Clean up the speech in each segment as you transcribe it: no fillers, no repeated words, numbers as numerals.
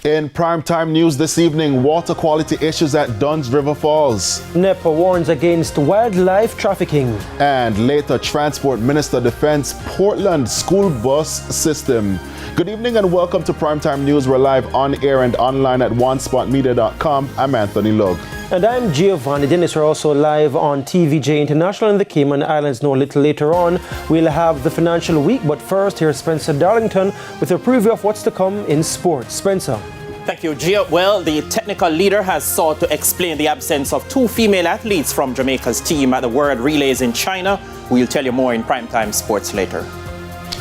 In primetime news this evening, water quality issues at Dunn's River Falls. NEPA warns against wildlife trafficking. And later, Transport Minister defends Portland school bus system. Good evening and welcome to Primetime News. We're live on air and online at onespotmedia.com. I'm Anthony Lug. And I'm Giovanni Dennis. We're also live on TVJ International in the Cayman Islands. No, a little later on, we'll have the financial week. But first, here's Spencer Darlington with a preview of what's to come in sports. Spencer. Thank you, Gio. Well, the technical leader has sought to explain the absence of two female athletes from Jamaica's team at the World Relays in China. We'll tell you more in Primetime Sports later.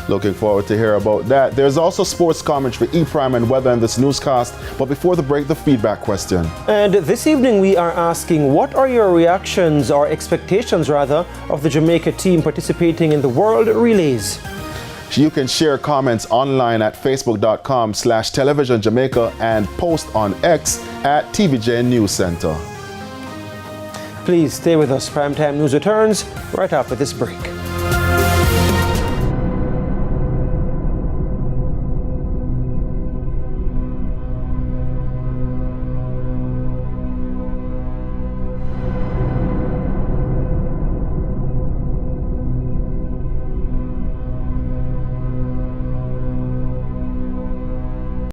Looking forward to hear about that. There's also sports commentary for E-Prime and weather in this newscast. But before the break, the feedback question. And this evening we are asking, what are your reactions or expectations rather of the Jamaica team participating in the World Relays? You can share comments online at facebook.com/televisionjamaica and post on X at tvjnews Center. Please stay with us. Primetime News returns right after this break.